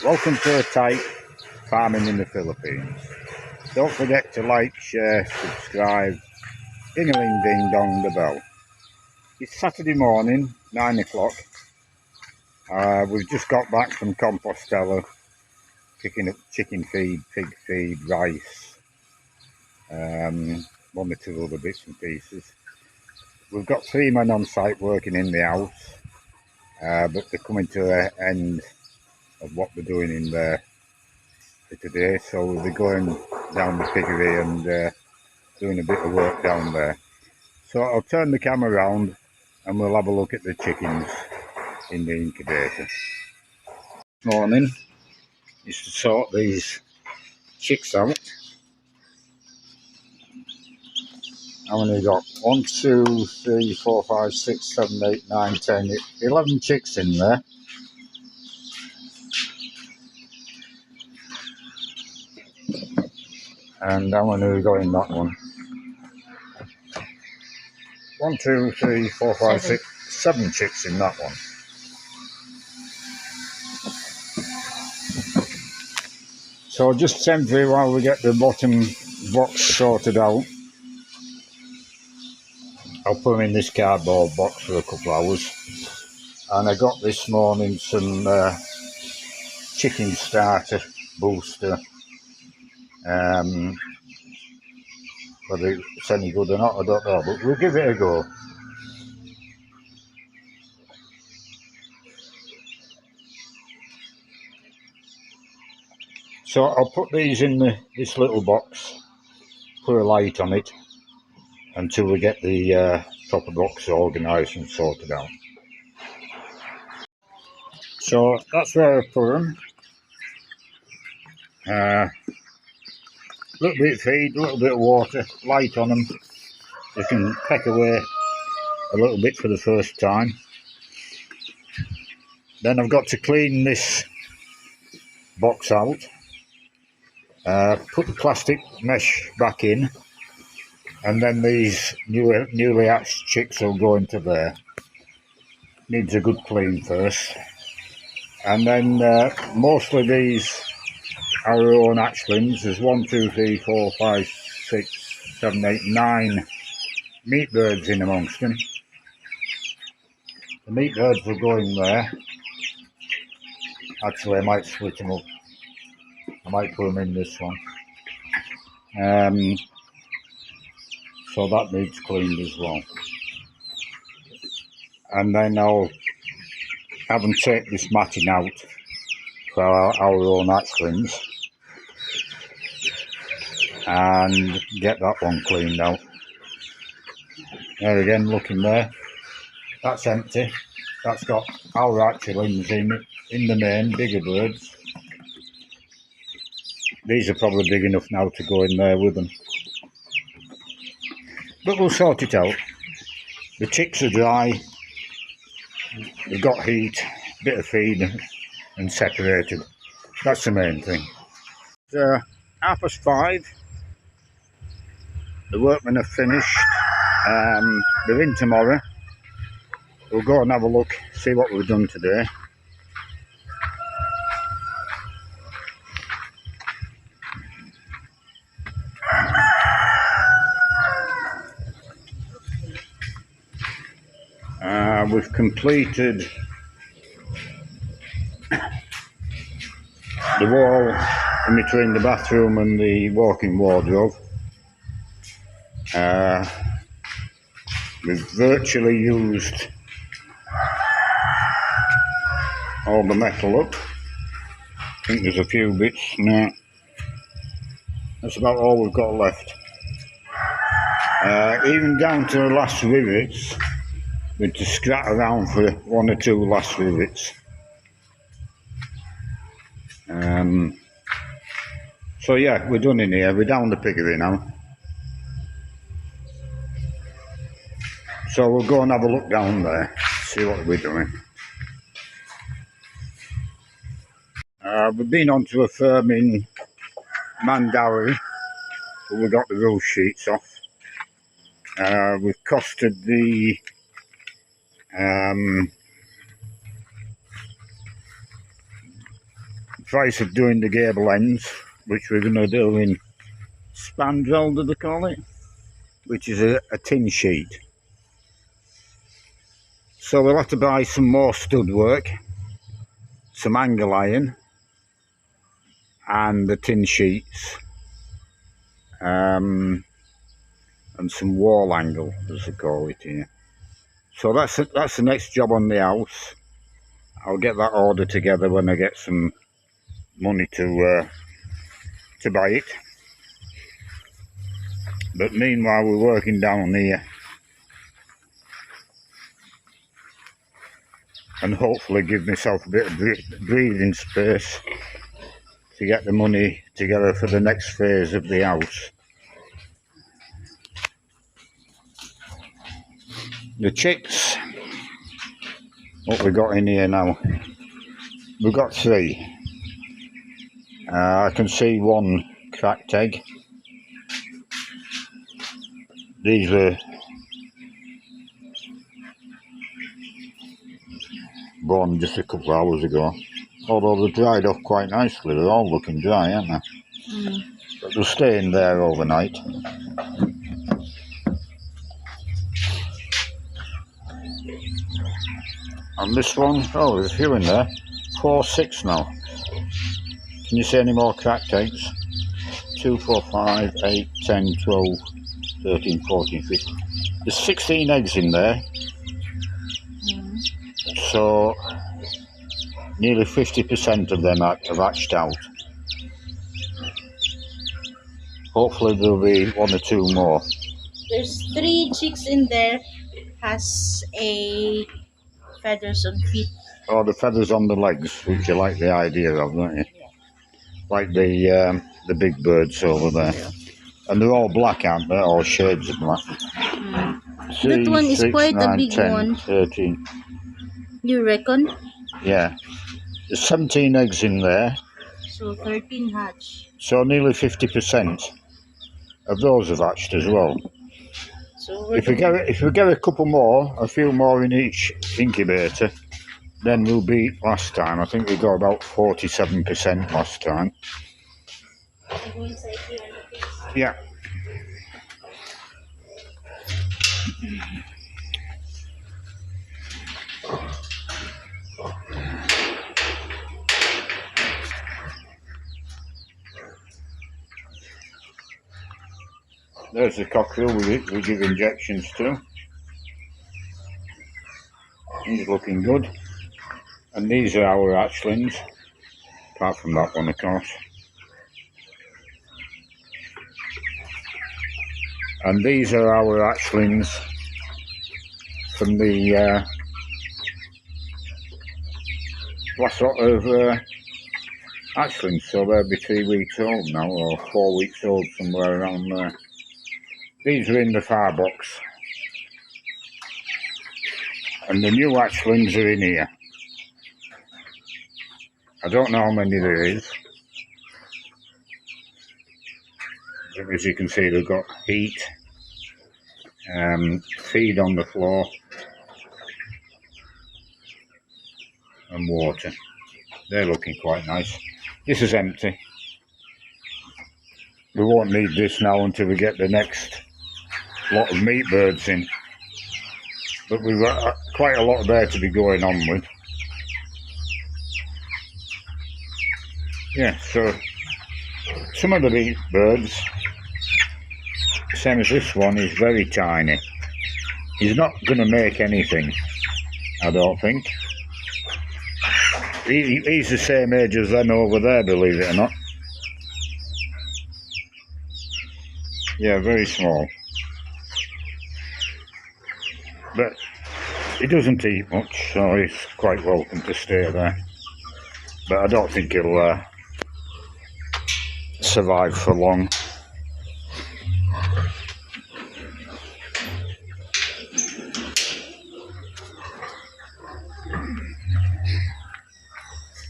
Welcome to Type Farming in the Philippines. Don't forget to like, share, subscribe, ding-a-ling-ding-dong the bell. It's Saturday morning, 9 o'clock. We've just got back from Compostela, picking up chicken feed, pig feed, rice, one or two other bits and pieces. We've got 3 men on site working in the house, but they're coming to the end of what they're doing in there for today, so we'll be going down the piggery and doing a bit of work down there. So I'll turn the camera around and we'll have a look at the chickens in the incubator. This morning is to sort these chicks out. How many we got? 1, 2, 3, 4, 5, 6, 7, 8, 9, 10, 11 chicks in there. And how many we got in that one? 1, 2, 3, 4, 5, 6, 7 chicks in that one. So just temporary while we get the bottom box sorted out, I'll put them in this cardboard box for a couple of hours. And I got this morning some chicken starter booster. Whether it's any good or not, I don't know, but we'll give it a go. So I'll put these in this little box, put a light on it, until we get the proper box organised and sorted out. So that's where I put them. A little bit of feed, a little bit of water, light on them. They can peck away a little bit for the first time. Then I've got to clean this box out, put the plastic mesh back in, and then these newly hatched chicks will go into there. Needs a good clean first. And then mostly these are our own hatchlings. There's 1, 2, 3, 4, 5, 6, 7, 8, 9 meat birds in amongst them. The meat birds will go in there. Actually, I might split them up. I might put them in this one. So that needs cleaned as well. And then I'll have them take this matting out for our own hatchlings and get that one cleaned out. There again, looking there, that's empty. That's got our hatchlings in the main, bigger birds. These are probably big enough now to go in there with them. But we'll sort it out. The chicks are dry, they've got heat, bit of feed and separated. That's the main thing. It's 5:30. The workmen have finished. They're in tomorrow. We'll go and have a look, see what we've done today. We've completed the wall in between the bathroom and the walk-in wardrobe. We've virtually used all the metal up. I think there's a few bits now. That's about all we've got left. Even down to the last rivets, we had to scrat around for 1 or 2 last rivets. So yeah, we're done in here. We're down the piggery now. So we'll go and have a look down there, see what we're doing. We've been onto a firm in Mandawi, but we got the roof sheets off. We've costed the price of doing the gable ends, which we're going to do in spandrel, do they call it, which is a tin sheet. So we'll have to buy some more stud work, some angle iron, and the tin sheets, and some wall angle, as they call it here. So that's the next job on the house. I'll get that order together when I get some money to buy it. But meanwhile, we're working down here, and hopefully give myself a bit of breathing space to get the money together for the next phase of the house. The chicks, what we got in here now? We've got 3. I can see 1 cracked egg. These were born just a couple of hours ago, although they dried off quite nicely. They're all looking dry, aren't they? But they'll stay in there overnight. And this one, oh, there's a few in there. 4, 6 now. Can you see any more cracked eggs? 2, 4, 5, 8, 10, 12, 13, 14, 15. There's 16 eggs in there. So nearly 50% of them have hatched out. Hopefully there'll be 1 or 2 more. There's 3 chicks in there. Has a feathers on feet. Oh, the feathers on the legs, which you like the idea of, don't you? Yeah. Like the big birds over there. Yeah. And they're all black, aren't they? All shades of black. 3, that one is 6, quite 9, a big 10, one. 13. You reckon? Yeah. There's 17 eggs in there. So 13 hatch. So nearly 50% of those have hatched as well. So if we get a couple more, a few more in each incubator, then we'll beat last time. I think we got about 47% last time. Yeah. There's the cockerel we give injections to. He's looking good. And these are our hatchlings, apart from that one, of course. And these are our hatchlings from the last lot of hatchlings. So they'll be 3 weeks old now, or 4 weeks old, somewhere around there. These are in the far box. And the new hatchlings are in here. I don't know how many there is. As you can see, they've got heat, feed on the floor, and water. They're looking quite nice. This is empty. We won't need this now until we get the next lot of meat birds in. But we've got quite a lot there to be going on with. Yeah, so some of the meat birds, same as this one, is very tiny. He's not going to make anything, I don't think. He's the same age as them over there, believe it or not. Yeah, very small. But he doesn't eat much, so he's quite welcome to stay there. But I don't think he'll survive for long.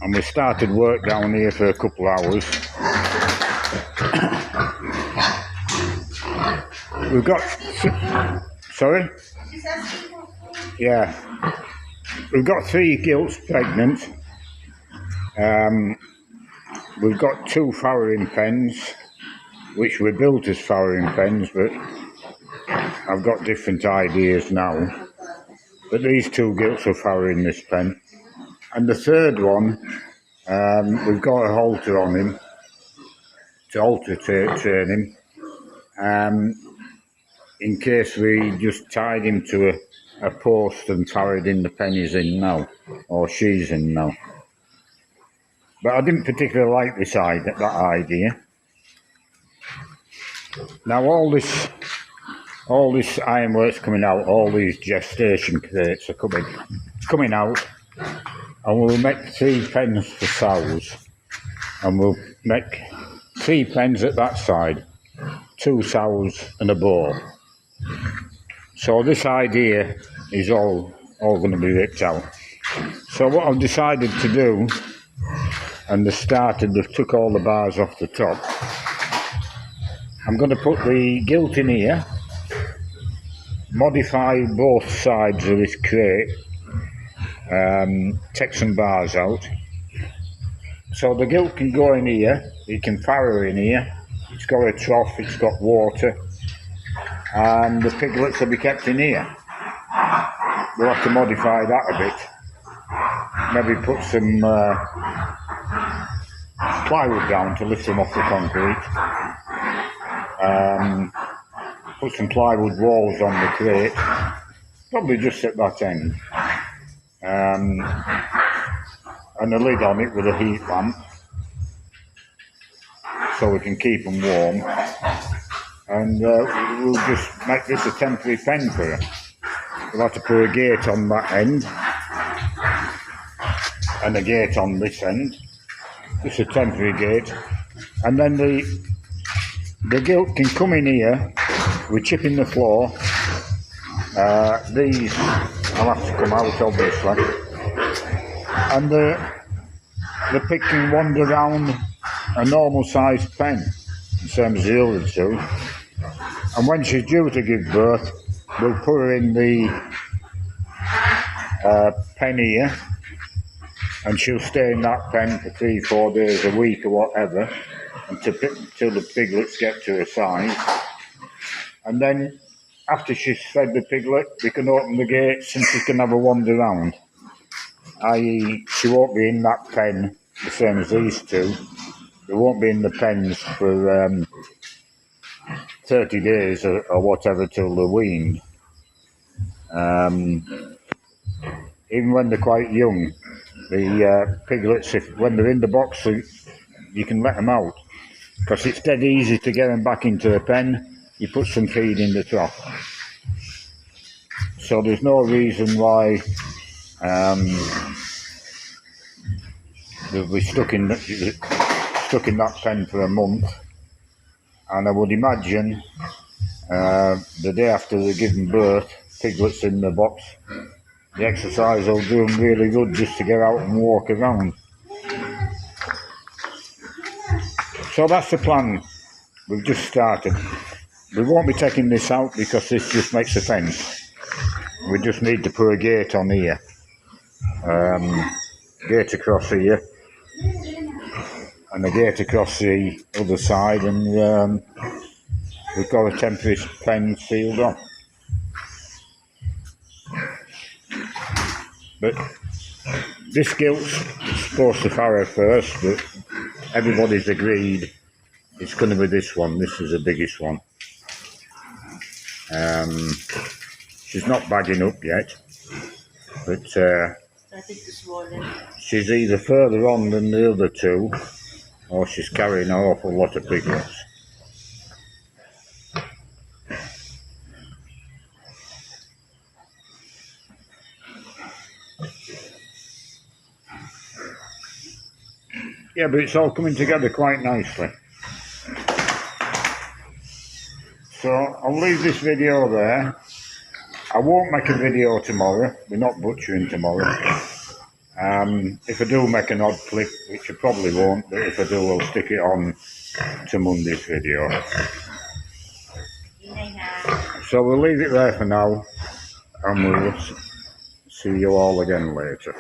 And we started work down here for a couple of hours. We've got... Sorry? Yeah. We've got 3 gilts pregnant. we've got 2 farrowing pens, which were built as farrowing pens, but I've got different ideas now. But these 2 gilts are farrowing this pen. And the third one, we've got a halter on him to halter train him, in case we just tied him to a post and farrowed in the pen he's in now, or she's in now. But I didn't particularly like that idea. Now all this ironwork's coming out, all these gestation crates are coming out, and we'll make 3 pens for sows, and we'll make 3 pens at that side, 2 sows and a boar. So this idea is all going to be ripped out. So what I've decided to do, and they've took all the bars off the top, I'm going to put the gilt in here, modify both sides of this crate, take some bars out, so the gilt can go in here, it can farrow in here, it's got a trough, it's got water, and the piglets will be kept in here. We'll have to modify that a bit, maybe put some plywood down to lift them off the concrete, put some plywood walls on the crate, probably just at that end, and a lid on it with a heat lamp so we can keep them warm, and we'll just make this a temporary pen for her. We'll have to put a gate on that end and a gate on this end, just a temporary gate, and then the gilt can come in here. We're chipping the floor. These I'll have to come out obviously, and the pig can wander around a normal sized pen, the same as the other 2. And when she's due to give birth, we'll put her in the pen here, and she'll stay in that pen for 3-4 days a week or whatever, until the piglets get to her size. And then after she's fed the piglet, we can open the gates and she can have a wander around. I.e., she won't be in that pen the same as these 2. They won't be in the pens for 30 days or whatever till they're weaned. Even when they're quite young, the piglets, when they're in the box, you can let them out, because it's dead easy to get them back into the pen. You put some feed in the trough. So there's no reason why they'll be stuck in that pen for a month. And I would imagine the day after they're given birth, piglets in the box, the exercise will do them really good just to get out and walk around. So that's the plan. We've just started. We won't be taking this out because this just makes a fence. We just need to put a gate on here, gate across here, and a gate across the other side, and we've got a temporary pen sealed off. But this gilt's supposed to farrow first, but everybody's agreed it's going to be this one. This is the biggest one. She's not bagging up yet, but she's either further on than the other 2, or she's carrying an awful lot of piglets. Yeah, but it's all coming together quite nicely. So I'll leave this video there. I won't make a video tomorrow. We're not butchering tomorrow. If I do make an odd clip, which I probably won't, but if I do, I'll stick it on to Monday's video. So we'll leave it there for now, and we'll see you all again later.